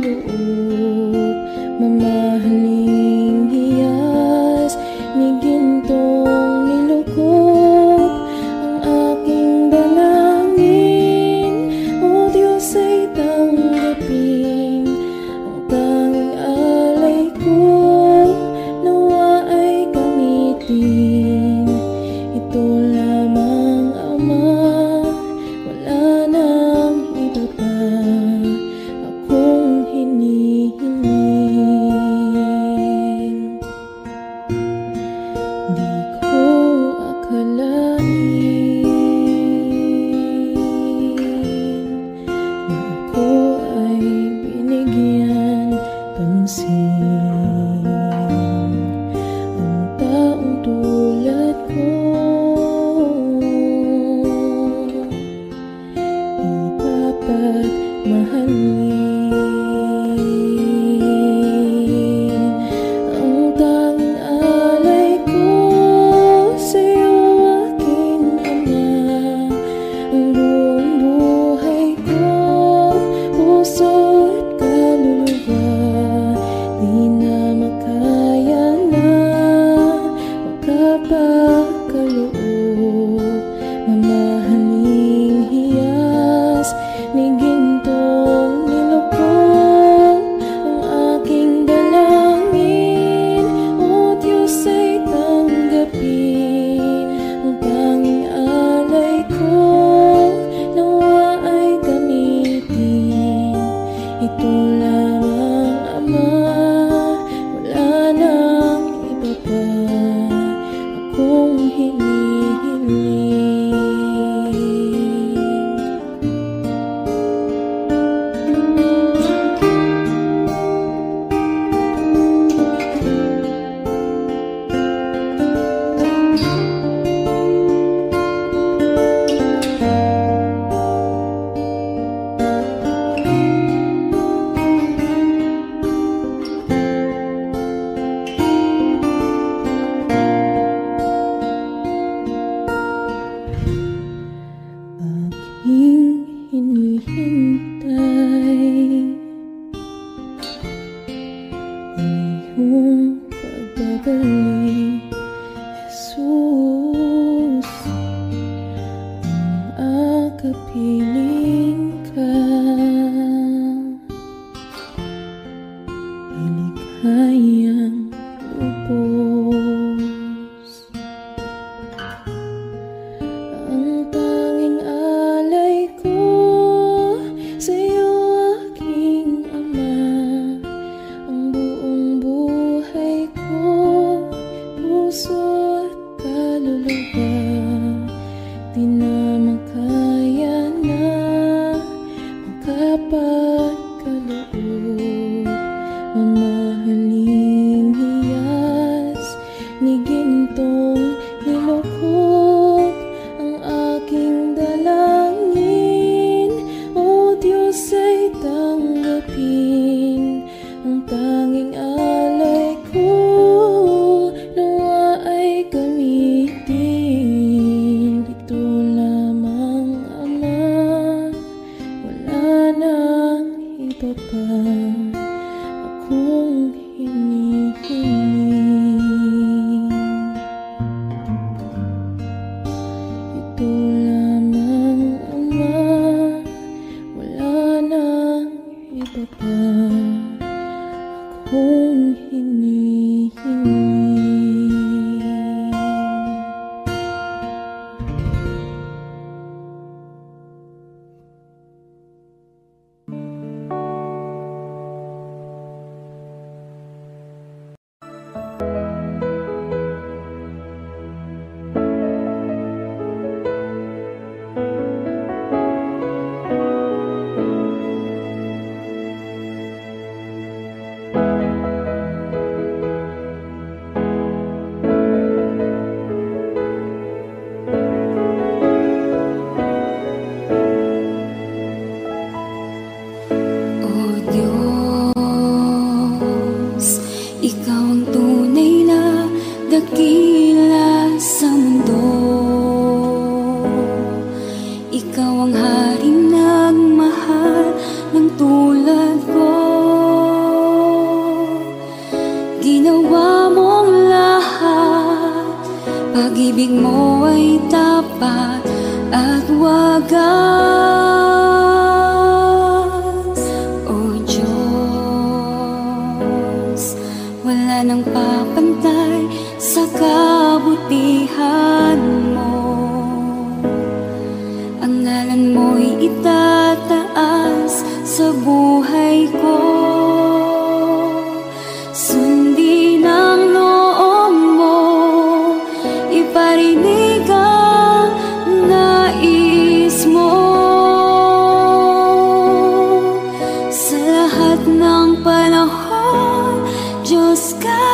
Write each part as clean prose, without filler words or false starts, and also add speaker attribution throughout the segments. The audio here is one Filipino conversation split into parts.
Speaker 1: kaloob, mamahaling hiyas ni gintong nilukop ang aking dalangin. O Diyos ay tanggapin ang tanging alay ko, nawa ay gamitin. Ito lamang, Ama, wala nang iba pa akong hinihiling. Di ko akalain na ako ay binigyan pansin. Ang taong tulad ko dapat mahalin. Ang tanging alay ko sa'yo, aking Ama, ang buong buhay ko, puso at kaluluwa. Di na makaya na magkapakaloob, mamahaling hiyas ni gintong nilukop ang aking dalangin. O Diyos ay tanggapin ang tanging alay ko, nawa ay gamitin. Ito lamang, Ama, wala nang iba pa akong hinihiling. Aking hinihintay ang iyong pagbabalik, Jesus. Ang akapiling ka ay lighayang lubos. Ang tanging alay ko sa'yo, aking Ama, ang buong buhay ko, puso at kaluluwa. Di na makaya na magkapakaloob, mamahaling hiyas ni gintong nilukop ang aking dalangin. O Diyos ay tanggapin ang tanging alay ko, nawa ay gamitin. Ito lamang, Ama, wala nang iba pa akong hinihiling. Ito lamang, Ama, wala nang iba pa akong hinihiling.
Speaker 2: pag-ibig mo ay tapat at wagas. O Diyos, wala nang papantay sa kabutihan mo. Ang ngalan mo'y itataas sa buhay ko. Sundin ang loob mo, iparinig ang nais mo. Sa lahat ng panahon, Diyos ka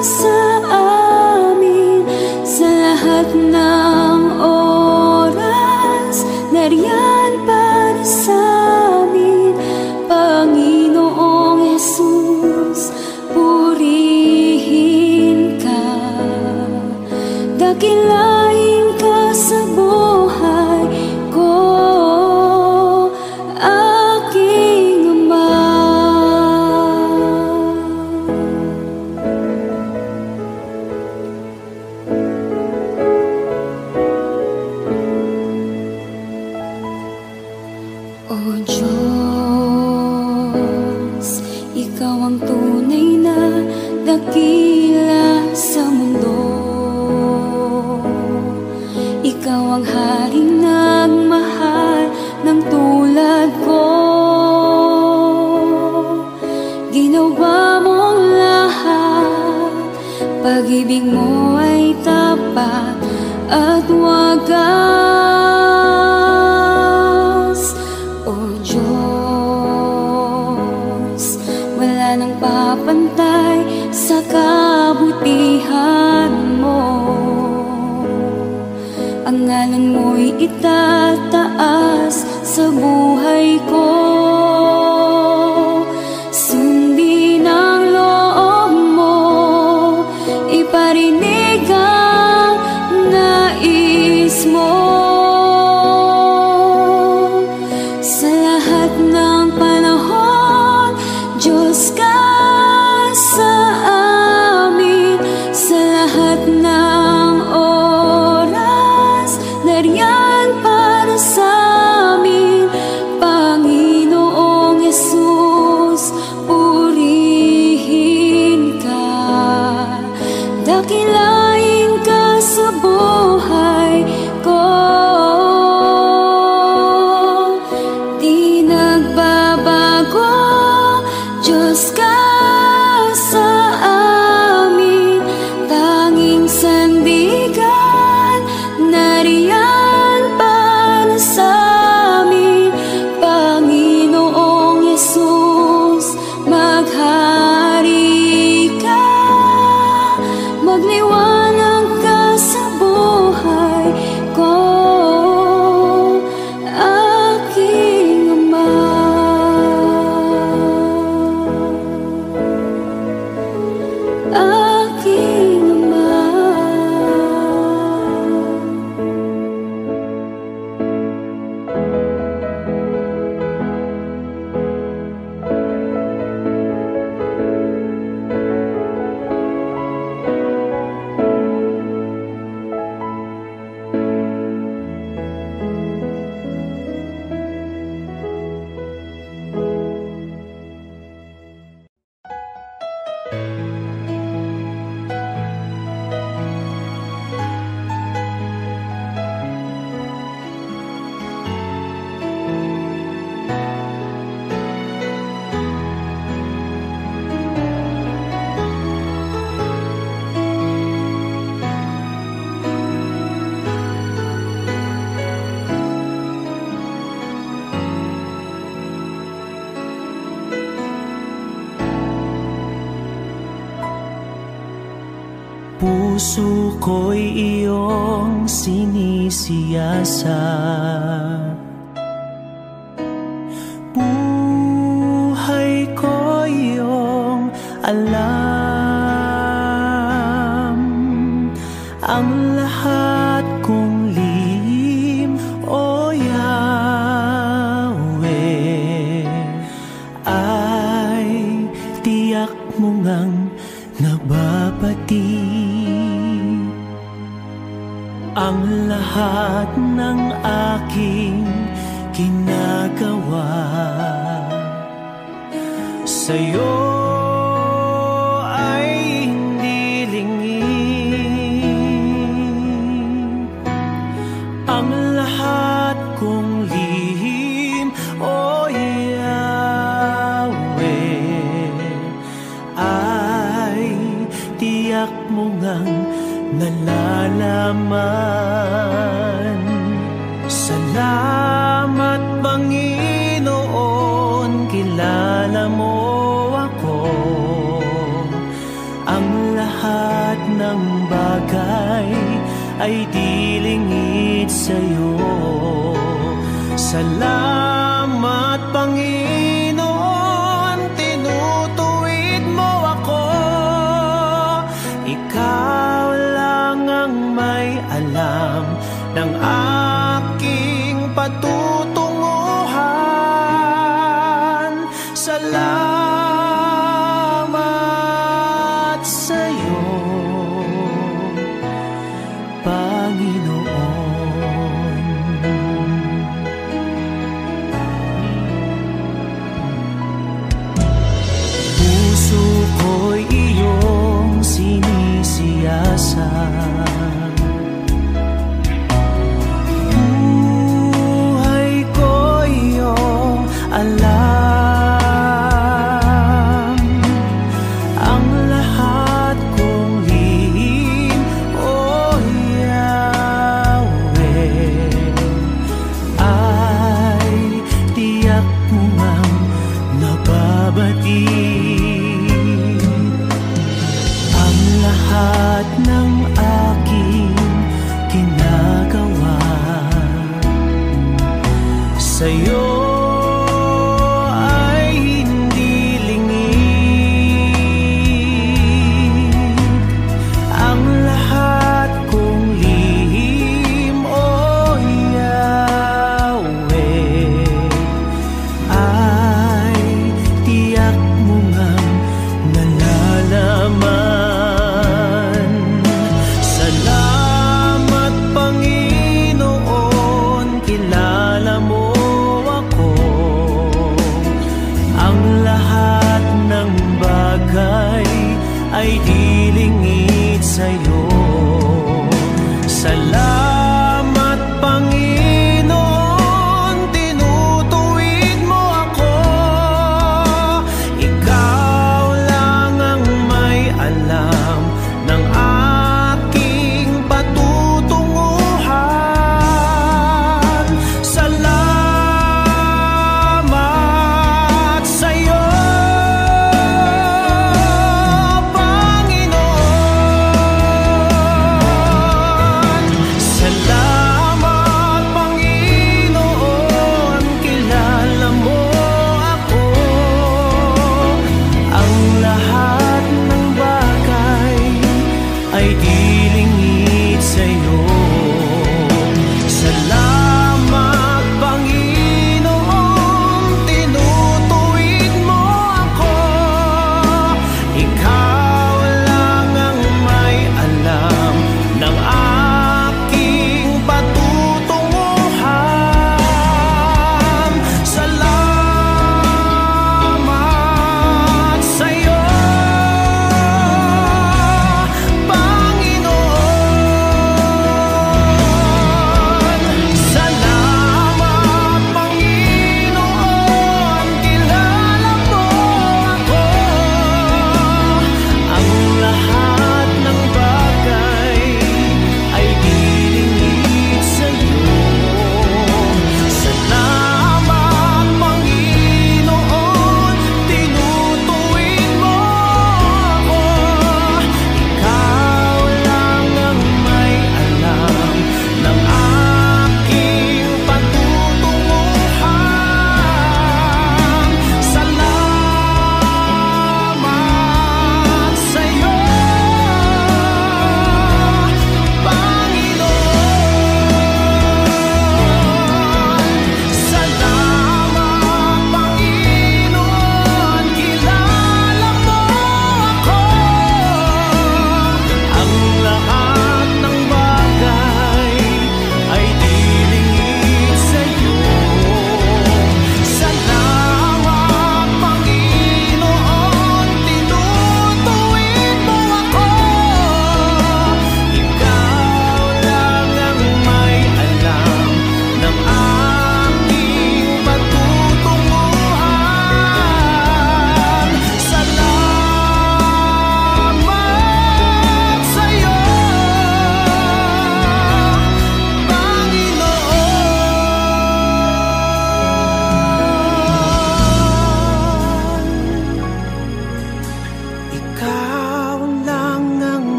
Speaker 2: sa amin. Sa lahat ng oras, nariyan para sa amin. Panginoong Jesus, purihin ka. Dakilain ka sa buhay ko, aking Ama. O Diyos, ikaw ang tunay na dakila sa mundo. Ikaw ang haring nagmahal ng tulad ko. Ginawa mong lahat, pag-ibig mo ay tapat at wagas. O Diyos, wala nang papantay sa kabutihan mo. Ang ngalan mo'y itataas sa buhay ko. Sundin ang loob mo, iparinig ang nais mo. Sa lahat ng panahon, Diyos ka sa amin. Sa lahat ng oras, nariyan para sa amin. Panginoong Jesus, purihin ka. Dakilain ka sa buhay ko. Di nagbabago, Diyos ka sa amin. Tanging sandigan, nariyan para sa amin. Panginoong Jesus, maghari ka. Magliwanag ka sa buhay ko, aking Ama. Aking Ama.
Speaker 3: Puso ko'y iyong sinisiyasat. Buhay ko iyong alam. Ang lahat kong lihim, O Yahweh, ay tiyak mo ngang nababati. ang lahat ng aking ginagawa. Sa'yo ay hindi lingid ang lahat kong lihim, o Yahweh, ay tiyak mo ngang nalalaman. Salamat Panginoon, kilala mo ako. Ang lahat ng bagay ay di lingid sa'yo. Salamat Panginoon, tinutuwid mo ako. Ikaw lang ang may alam ng aking patutunguhan. Salamat sa'yo, Panginoon. Puso ko'y iyong sinisiyasat, buhay ko iyong alam. Ang lahat kong lihim, o Yahweh, ay tiyak mo ngang nababatid. Ang lahat ng aking ginagawa sa'yo ay hindi lingid. Ang lahat kong lihim, o Yahweh, ay tiyak mo ngang nalalaman. Salamat Panginoon, kilala mo ako. Ang lahat ng bagay ay di lingid sa'yo. Salamat Panginoon, tinutuwid mo ako. Ikaw lang ang may alam ng aking patutunguhan. Salamat sa'yo, Panginoon. Salamat Panginoon, kilala mo ako. Ang lahat ng bagay ay di lingid sa'yo. Salamat Panginoon, tinutuwid mo ako. Ikaw lang ang may alam ng aking patutunguhan. Salamat sa'yo, Panginoon.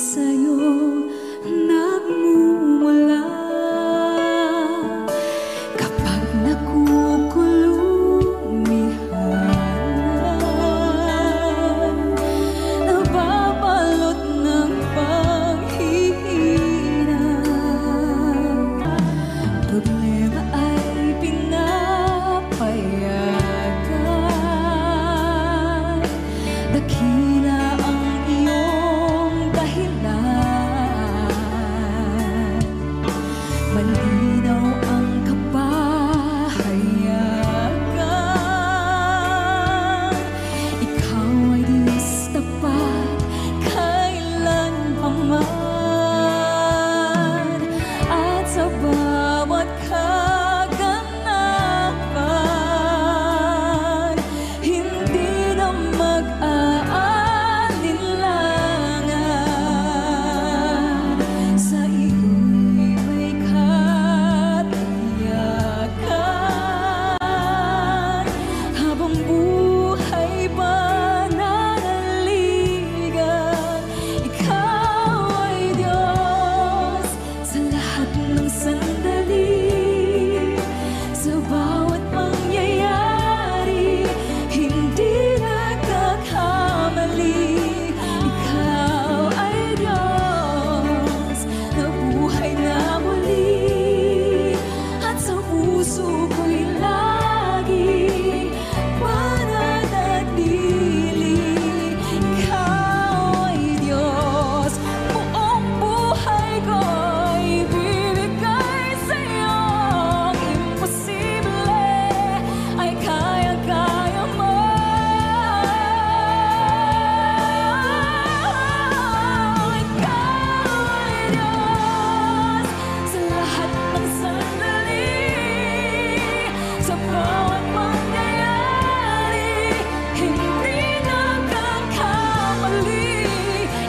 Speaker 2: sa'yo nagmumula. Kapag nakukulumihan, nababalot ng paghihina. Problema ay pinapayagan, dakila ang iyong dahilan. Malinaw ang kapahayagan, ikaw ay Diyos tapat kailanpaman. At sa bawat kaganapan, hindi na mag-aalinlangan. Sa iyo'y may katiyakan, habang buhay pa nanaligan. Ikaw ay Diyos sa lahat ng sandali, sa bawat pangyayari, hindi nagkakamali. Ikaw ay Diyos na buhay na muli, at sa puso ko'y lagi mananatili. Ikaw ay Diyos, buong buhay ko'y bibigay sa'yo. Ang imposible ay kayang-kaya mo. Ikaw ay Diyos sa lahat ng sandali, sa bawat pangyayari, hindi nagkakamali.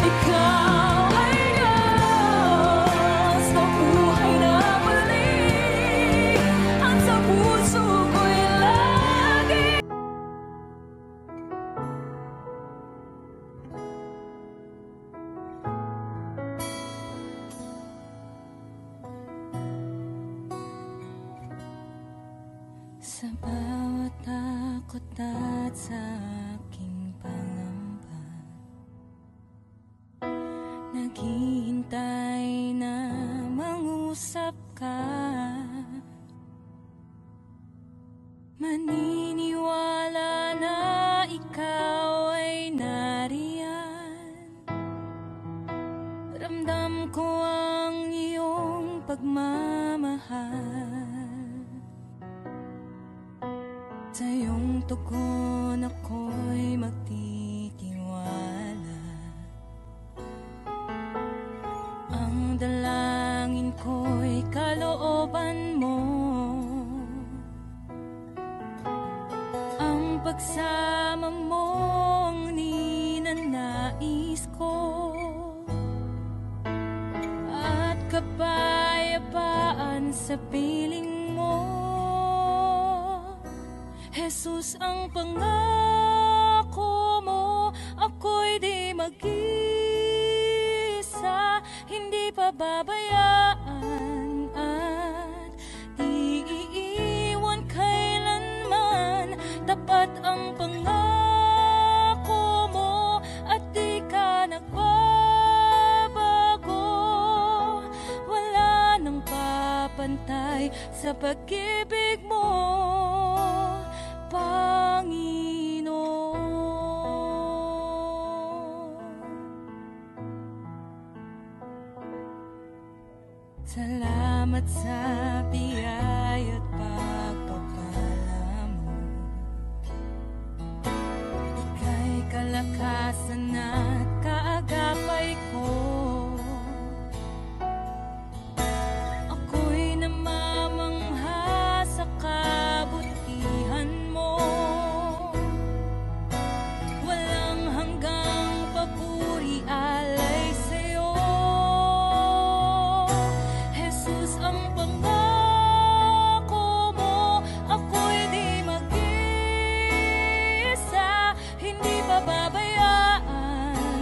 Speaker 2: Ikaw ay Diyos na buhay na muli, at sa puso ko'y lagi. Sa bawat takot at sa aking pangamba, naghihintay na mangusap ka. Maniniwala na ikaw ay nariyan. Ramdam ko ang iyong pagmamahal. Sa iyong tugon ako'y magtitiwala. Ang dalangin ko'y kalooban mo. Ang pagsama mo ang ninanais ko, at kapayapaan sa piling mo. Jesus, ang pangako mo, ako'y di mag-isa, hindi pababayaan at di iiwan kailanman. Tapat ang pangako mo at di ka nagbabago. Wala nang papantay sa pag-ibig mo, Panginoon. Salamat sa biyaya at pagpapala mo. Ika'y kalakasan at kaagapay ko. Ako'y namamangha sa kabutihan mo. Walang hanggang papuri alay sa'yo. Jesus, ang pangako mo, ako'y di mag-isa, hindi pababayaan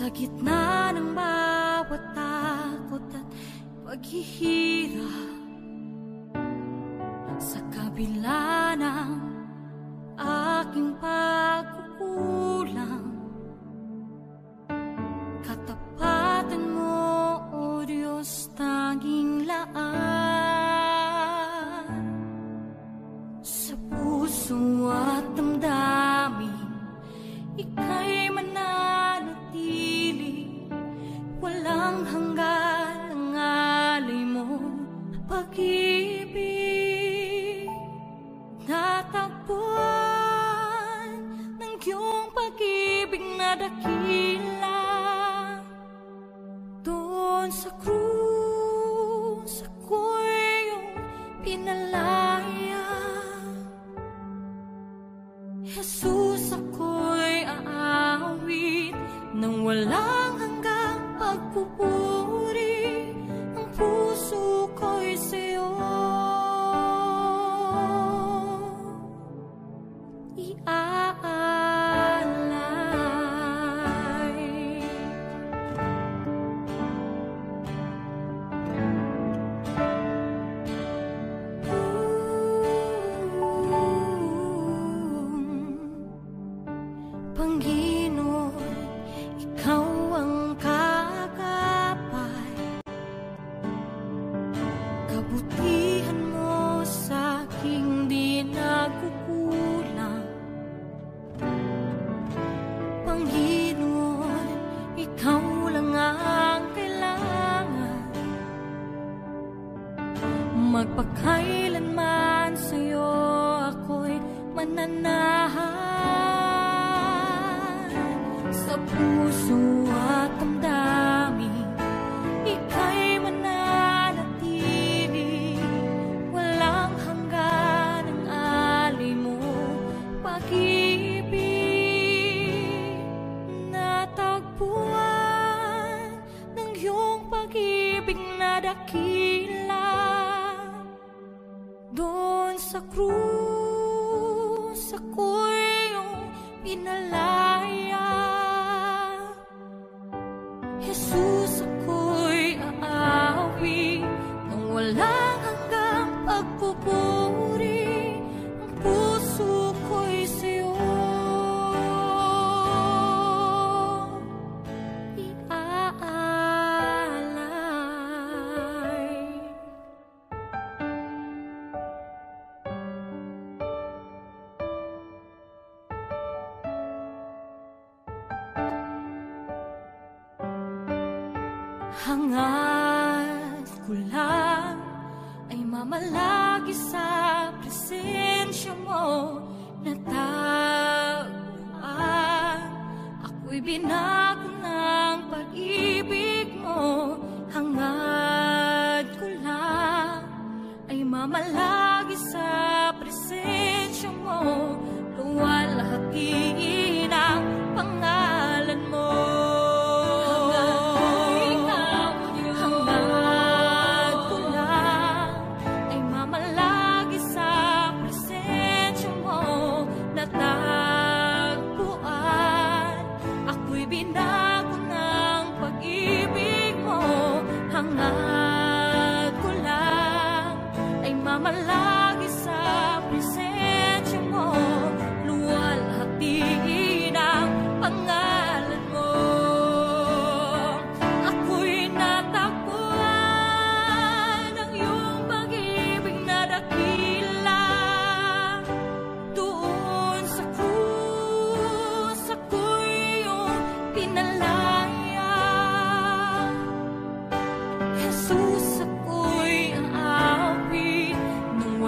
Speaker 2: Sa gitna ng bawat takot at paghihirap, sa kabila ng aking pagkukulang, katapatan mo, O Diyos, tanging laan. Sa puso at damdamin, ika'y mananatili, walang hanggan ang alay mo pag-ibig. Natagpuan ng iyong pag-ibig na dakila, doon sa krus ako'y iyong pinalaya. Jesus, ako'y aawit nang walang hanggang pagpupuri. Ang puso ko'y sa'yo iaalay. Panginoon, ikaw ang kagapay, kabutihan mo sa aking di nagkukulang. Panginoon, ikaw lang ang kailangan, magpakailanman sa'yo ako'y mananahan. Sa puso at damdamin, ika'y mananatili, walang hanggan ang alay mo pag-ibig. Natagpuan ng iyong pag-ibig na dakila, doon sa krus ako'y iyong pinalaya. Jesus, ako'y aawi nang walang hanggang pagpupuri. Ang puso ko'y sa'yo iaalay. Hangad ko lang ay mamalagi sa presensya mo, natagpuan ako'y binago ng pag-ibig mo. Hangad ko lang ay mamalagi sa presensya mo, luwalhati ng pangalan mo. Binago ng pag-ibig mo. Hangad ko lang ay mamalagi sa presensya mo, luwalhati ng pangalan mo. Ako'y natagpuan ng iyong pag-ibig na dakila, doon sa krus ako'y pinalaya. Jesus, ako'y aawi nang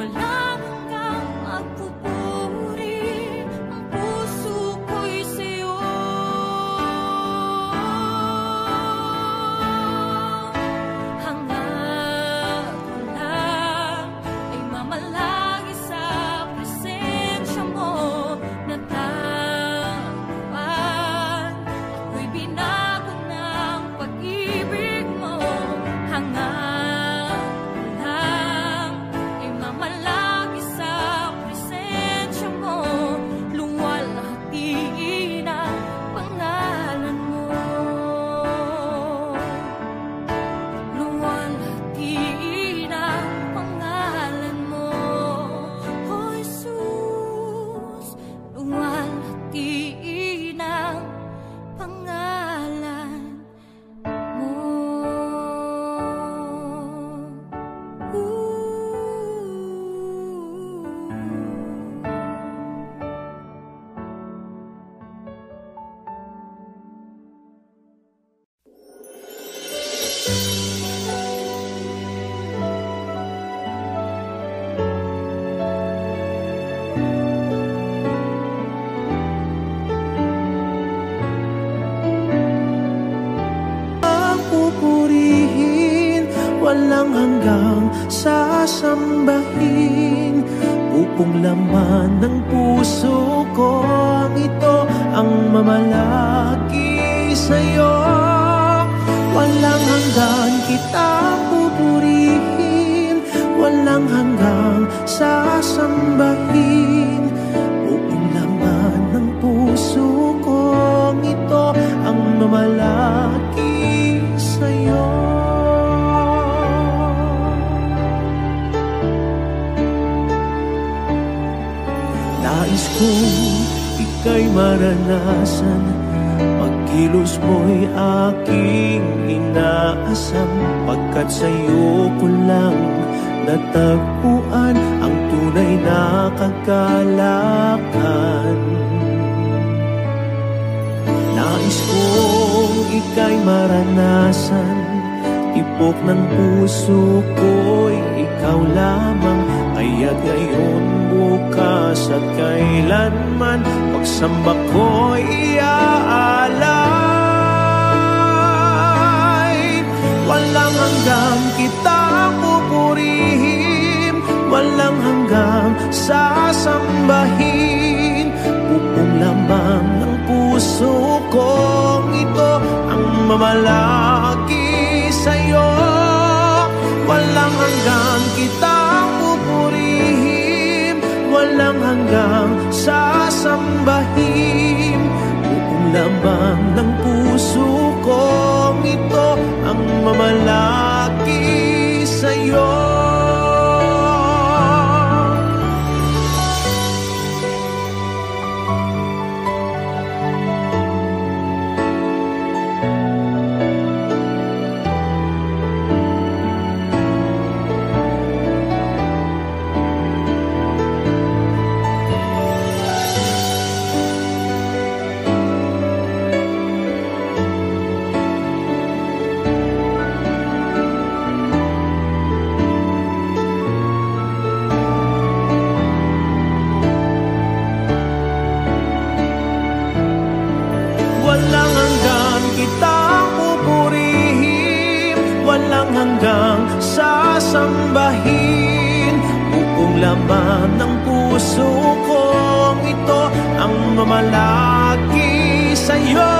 Speaker 3: walang hanggang sasambahin. Pupong laman ng puso ko, ito ang mamalaki sa'yo. Walang hanggan kitang pupurihin, walang hanggang sasambahin. Buong laman ng puso ko, ito ang mamalaki sa'yo. Nais kong ika'y maranasan, pagkilos mo'y aking inaasam, pagkat sa'yo ko lang natagpuan ang tunay na kagalakan. Nais kong ika'y maranasan, tibok ng puso ko'y ikaw lamang. Kaya't ngayon, bukas at kailanman, pagsamba ko'y iaalay. Walang hanggang kitang pupurihin, walang hanggang sasambahin. Pupong lamang ng puso ko, ito ang mamalaki sa'yo. Walang hanggang kitang pupurihin, walang hanggang sasambahin. Buong laman ng puso ko, ito ang mamalaki sa'yo. Walang hanggang kitang pupurihin, walang hanggang sasambahin. Buong laman ng puso ko, ito ang mamalaki sa'yo.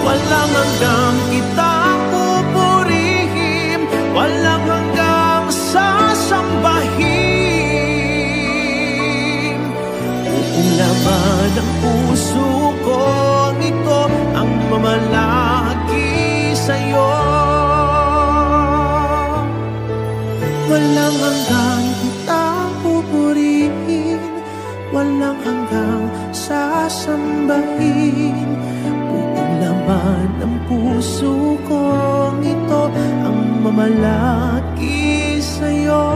Speaker 3: Walang hanggang kitang pupurihin, walang hanggang sasambahin. Buong laman ng puso ko, ito ang mamalaki sa'yo. Walang hanggang kitang pupurihin, walang hanggang sasambahin. Buong laman ng puso ko, ito ang mamalaki sa'yo.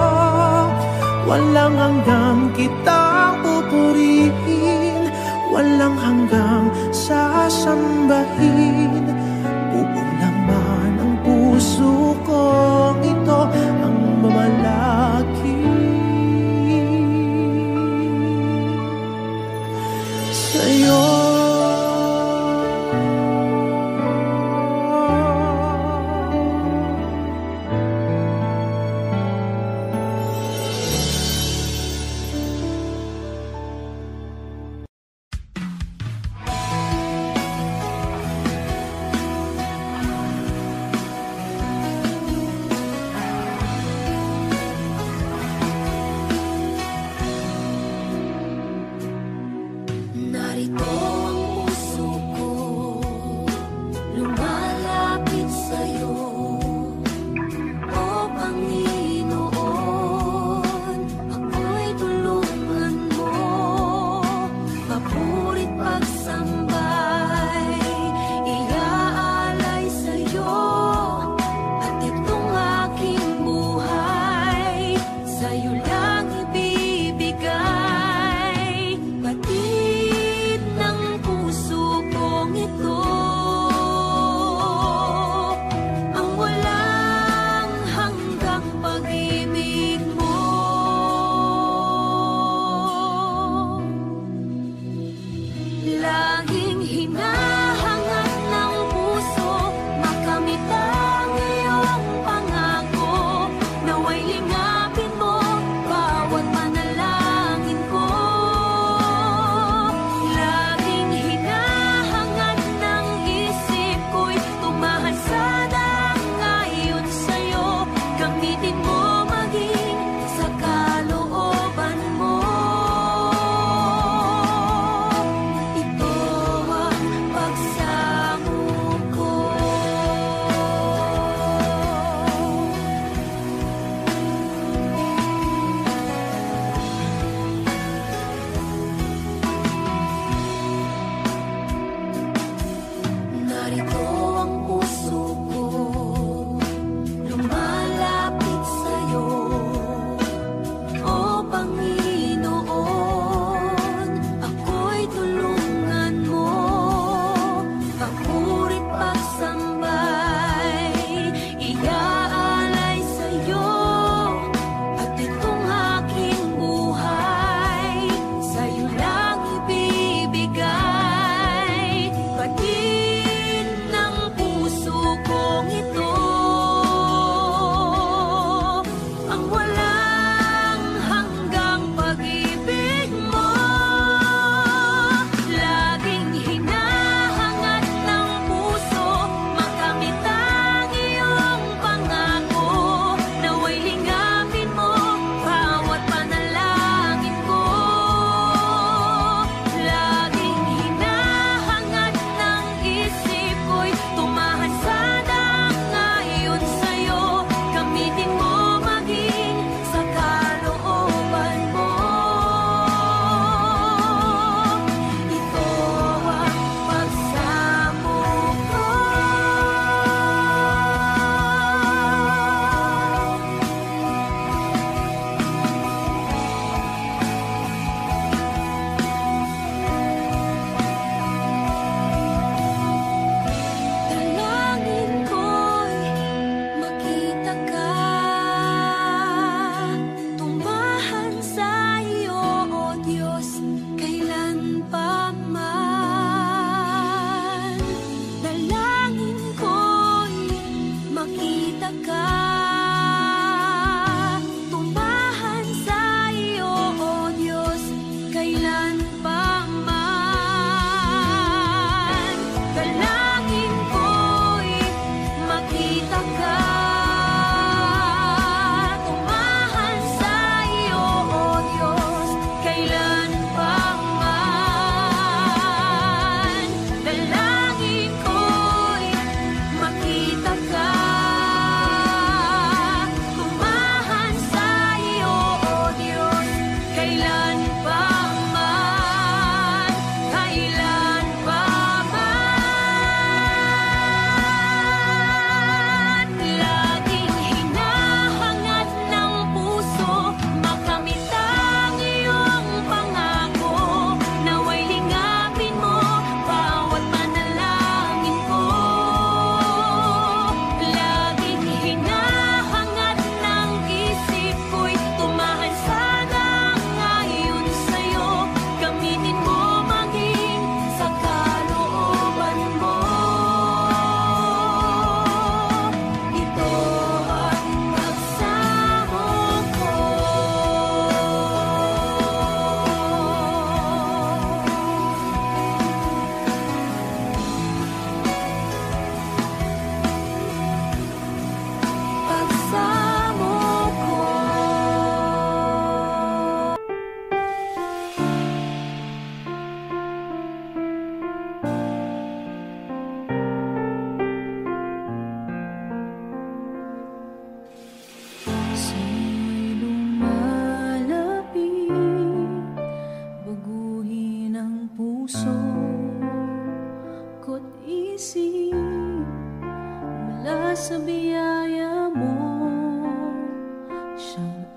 Speaker 3: Walang hanggang kitang pupurihin, walang hanggang sasambahin. Buong laman ng puso ko, ito ang mamalaki sa'yo.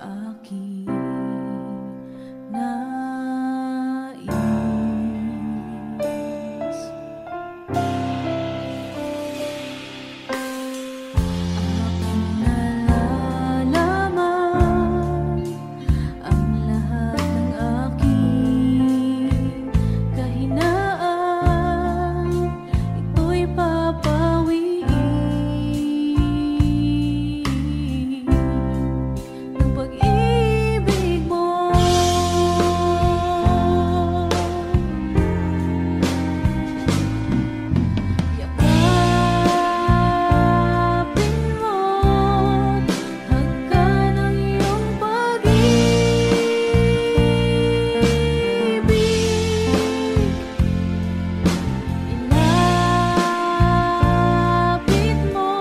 Speaker 1: aking nais. Aking nalalaman ang lahat ng aking kahinaan, ito'y papawiin ng pag-ibig mo. Yakapin mo't hagkan ang iyong pag-ibig. Ilapit mo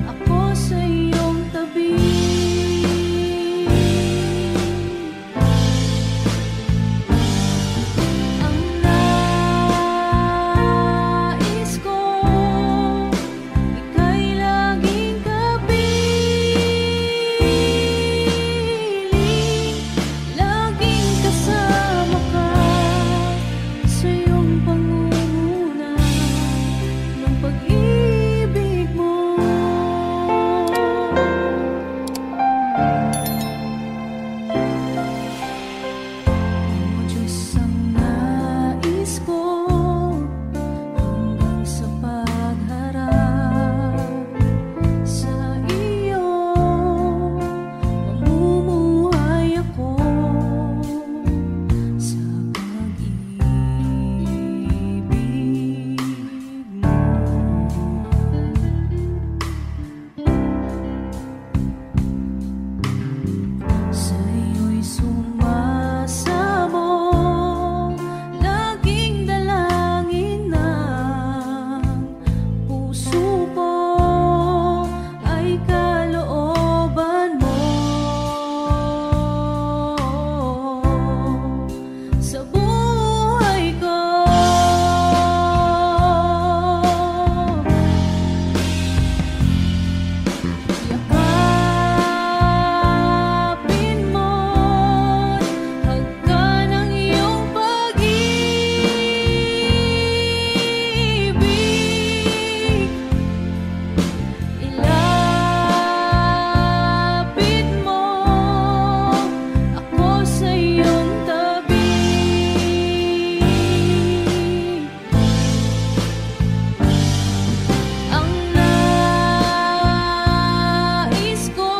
Speaker 1: ako sa iyong tabi. Ang nais ko, ika'y laging kapiling, laging kasama ka sa iyong pangunguna ng pag-ibig mo. O Diyos, ang nais ko hanggang sa pagharap sa iyo, mamumuhay ako sa pag-ibig mo. Sa iyo'y sumasamo, laging dalangin ng puso ko ay kalooban mo. Sa buhay ko, yakapin mo't hagkan ang iyong pag-ibig. Ilapit mo ako sa iyong tabi. Ang nais ko,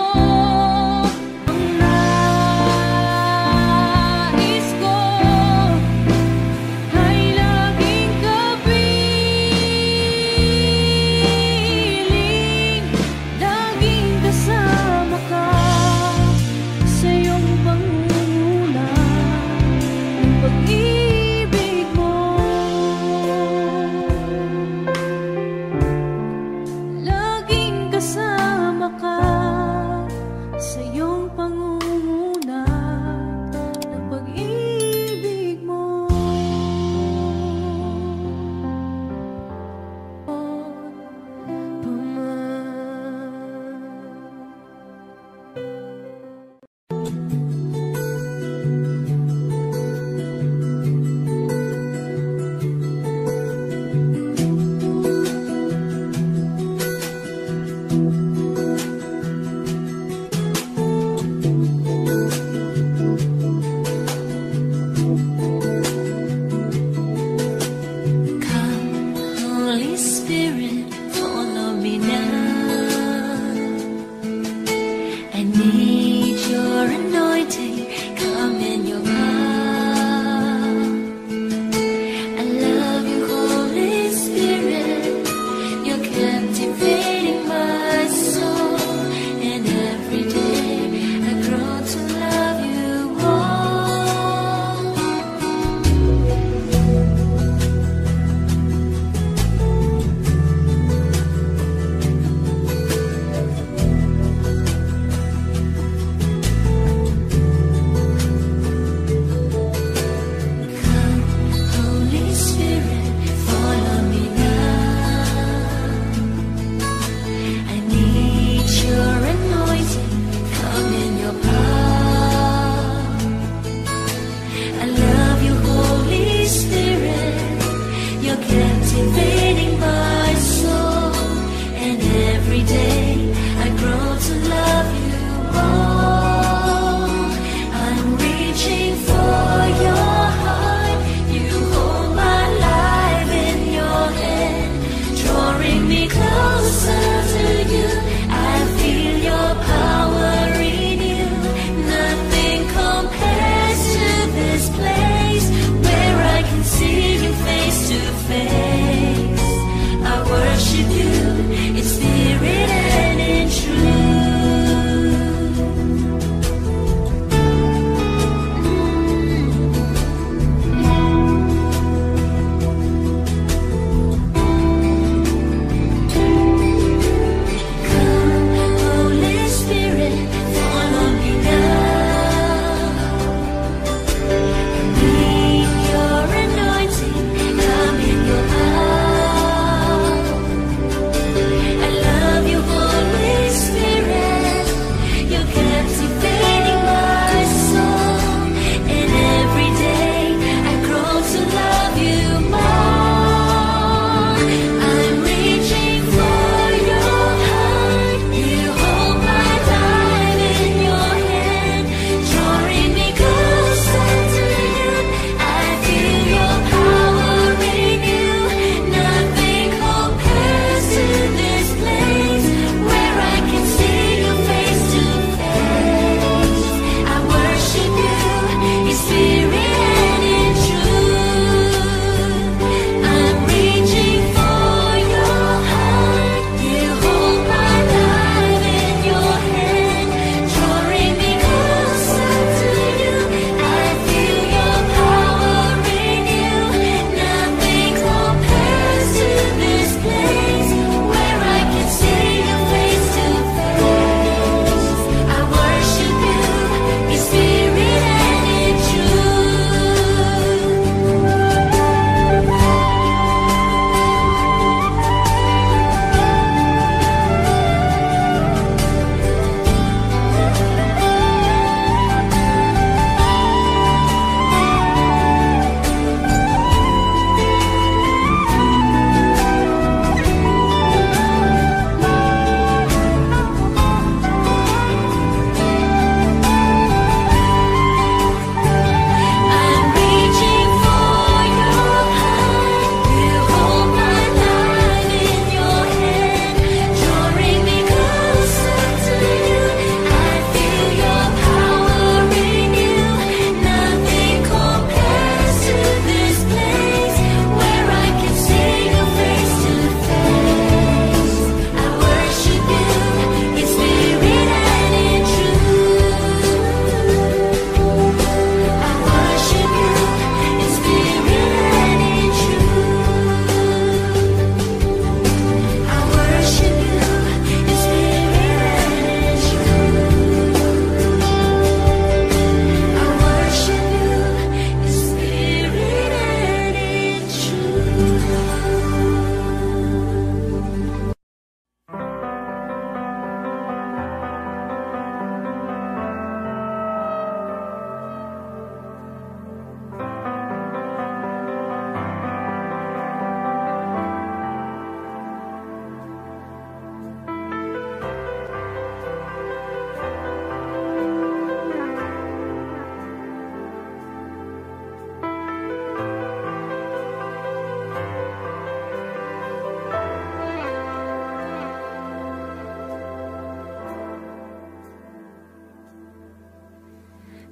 Speaker 1: ay laging kapiling, laging kasama ka sa iyong pangunguna ng pag-ibig mo. Laging kasama ka sa iyong pangunguna ng pag-ibig mo.
Speaker 2: Come, Holy Spirit, follow me now. I need your anointing, come in your power. I love you, Holy Spirit, you're captivating my soul, and every day I grow to love you more.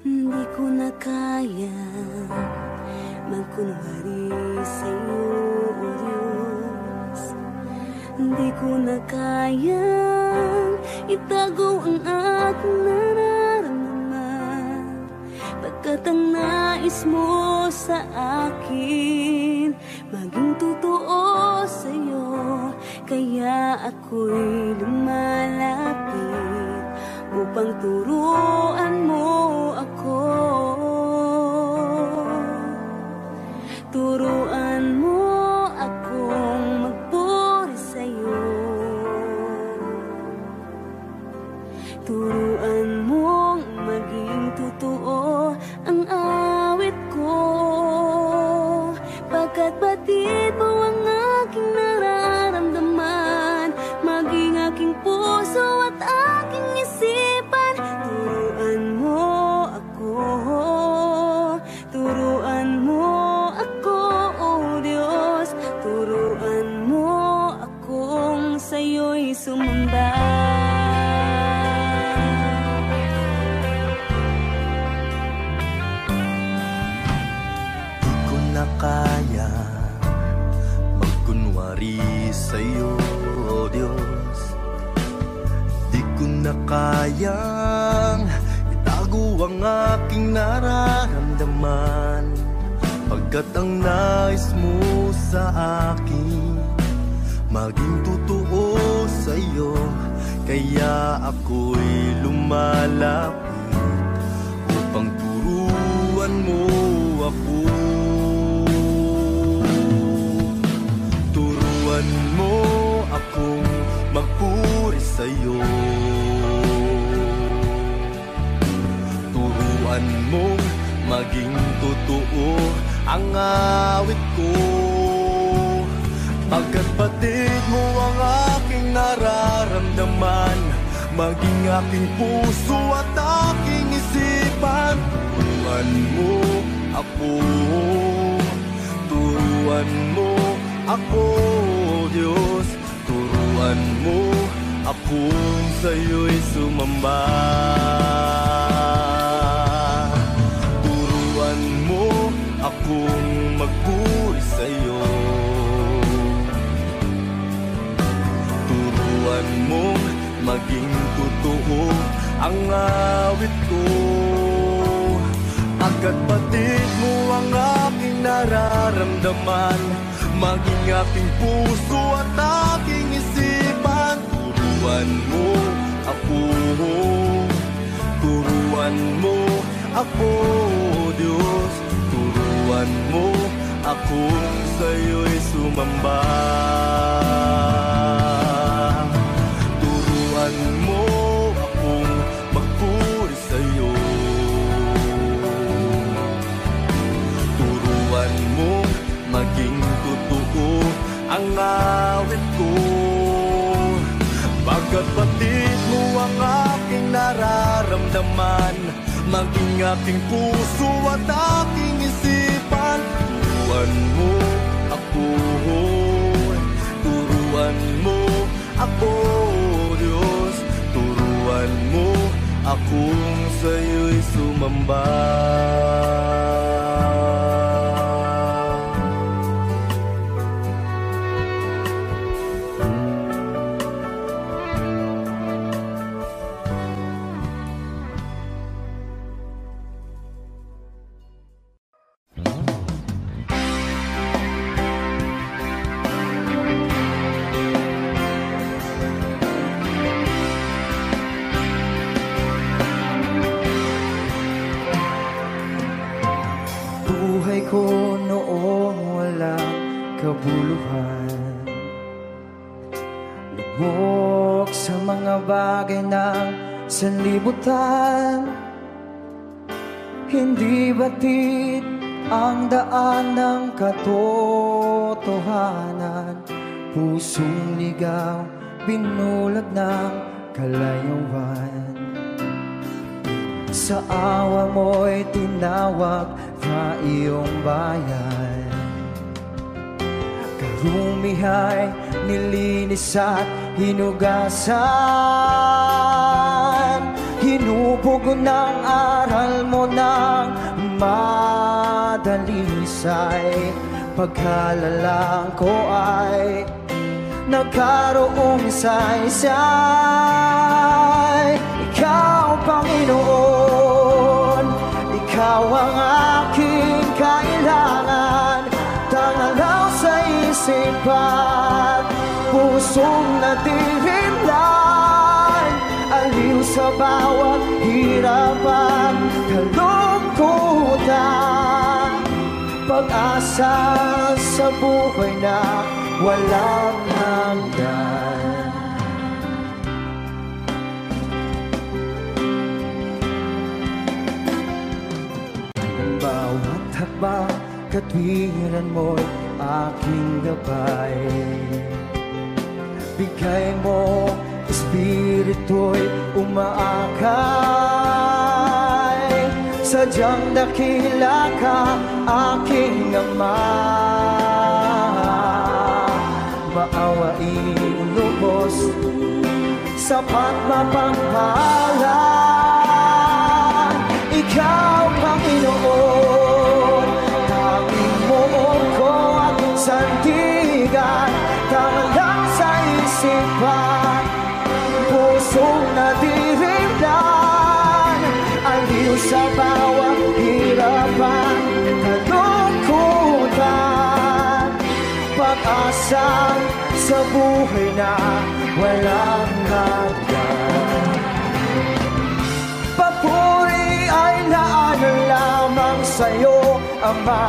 Speaker 4: Hindi ko na kaya magkunwari sa'yo, o Diyos. Hindi ko na kayang itago ang aking nararamdaman, pagkat ang nais mo sa akin maging totoo sa'yo. Kaya ako'y lumalapit upang turuan mo ako. Turuan mo akong magpuri sa'yo. Turuan mong maging totoo ang awit ko, pagkat batid mo ang aking nararamdaman, maging aking puso at aking isipan. Turuan mo ako, turuan mo ako, o Diyos. Turuan mo akong sa'yo'y sumamba.
Speaker 3: Di ko na kaya magkunwari sa'yo, o Diyos. Di ko na kayang itago ang aking nararamdaman, pagkat ang nais mo sa akin maging totoo sa'yo. Kaya ako'y lumalapit upang turuan mo ako. Turuan mo akong magpuri sa'yo. Turuan mong maging totoo ang awit ko, pagkat batid mo ang aking nararamdaman, maging aking puso at aking isipan. Turuan mo ako, turuan mo ako, Diyos. Turuan mo akong sa'yo'y sumamba. Turuan mo akong magpuri sa'yo. Turuan mong maging totoo ang awit ko, pagkat batid mo ang aking nararamdaman, maging aking puso at aking isipan. Turuan mo ako, turuan mo ako, Diyos. Turuan mo akong sa'yo'y sumamba. Turuan mo akong magpuri sa'yo. Turuan mo maging totoo ang awit ko, pagkat batid mo ang aking nararamdaman, maging aking puso at aking isipan. Turuan mo ako, turuan mo ako, Diyos. Turuan mo akong sa'yo'y sumamba.
Speaker 5: Buhay ko noong walang kabuluhan, lubog sa mga bagay ng sanlibutan. Hindi batid ang daan ng katotohanan, pusong ligaw, binulag ng kalayuan. Sa awa mo'y tinawag na iyong bayan, karumihay nilinis at hinugasan. Hinubos hubog ng aral mo ng madalisay. Pagkalalang ko ay nagkaroong saysay. Ikaw, Panginoon, ikaw ang aking kailangan. Tangalaw sa isipan, pusong natirimlan, aliw sa bawat hirapan, kalungkutan, pag-asa sa buhay na walang hanggan. Bawat hakbang, katwiran mo'y aking gabay. Bigay mo, espiritu'y umaakay. Sadyang dakila ka, aking Ama. Maawaing lubos, sapat mapanghalan. Ikaw, Panginoon, tanging mo ko at sandigan. Tangalang sa isipan, pusong nadirimlan, aliw sa bawat hirapan, kalungkutan, pag-asa sa buhay na walang hanggan. Papuri ay naanan lamang sa'yo, Ama.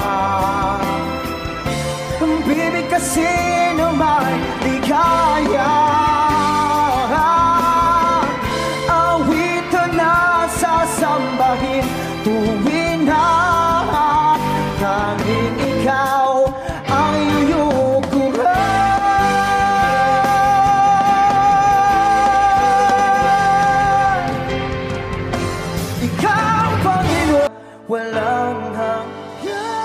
Speaker 5: Bibig kasi naman di kaya. Awitan na sasambahin tuwing na tanging ikaw ang iyukuran. Ikaw, Panginoon, walang hanggan.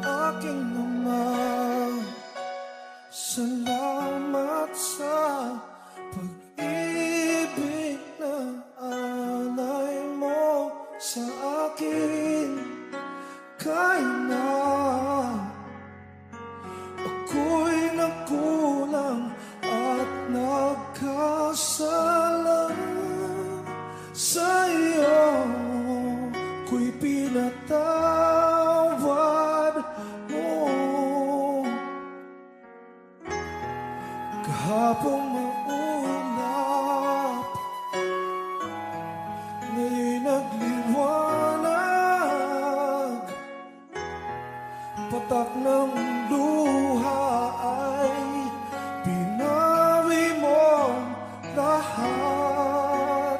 Speaker 3: Aking Ama, salamat sa pag-ibig na alay mo sa akin. Kahit na ako'y nagkulang at nagkasala, sa iyo ko'y pinatawad mo. Kahapong maulap, ngayon'y nagliwanag. Patak ng luha ay pinawi mo lahat.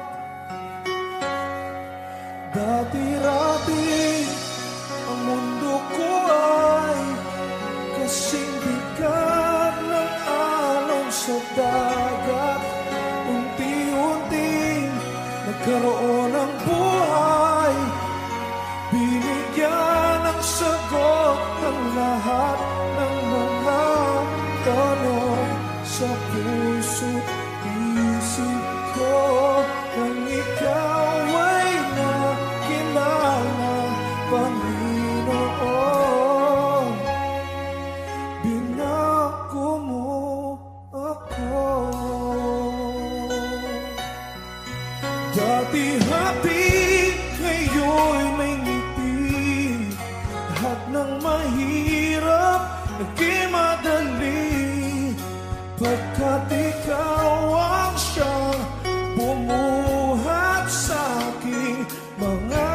Speaker 3: Dati-rati ang mundo ko ay kasing bigat ng alon sa dagat. Unti-unting nagkaroon ng buhay, binigyan ng sagot ng lahat ng mga tanong sa puso't isip ko. Nang ikaw ay nakilala, Panginoon, binako mo ako. Dati happy, ngayon'y may ngiti. Lahat ng mahirap naging madali, pagkat ikaw ang siyang bumuhat sa aking mga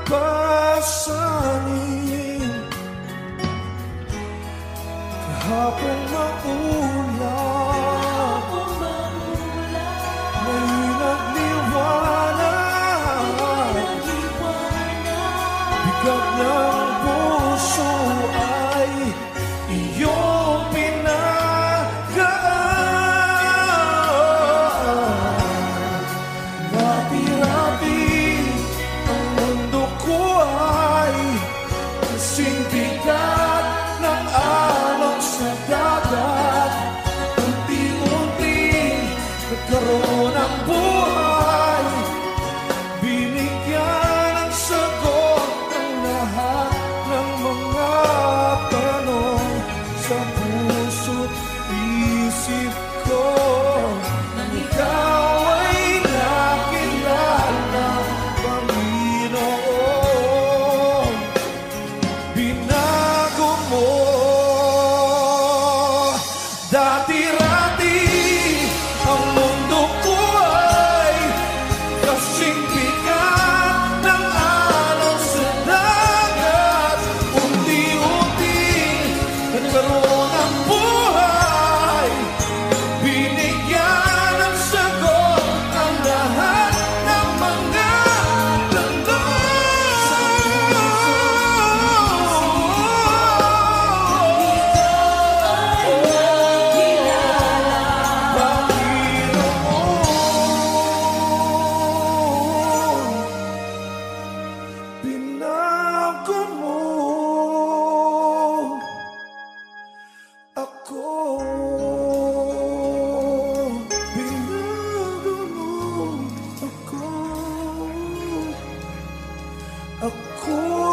Speaker 3: pasanin. Kahapong maulap, ngayon'y nagliwanag. Bigat ng puso ay iyong pinagaan. Rapi-rapi ang mundo ko ay kasing bigat. sa puso't isip ko nang ikaw ay nakilala, Panginoon. Binago mo dati-rati ang mundo ko ay kasing bigat ng araw sa dagat. Unti-unti nagkaroon ang buhay, binigyan ng sagot ang lahat ng mga tanong. Binago mo ako. Binago mo ako. Ako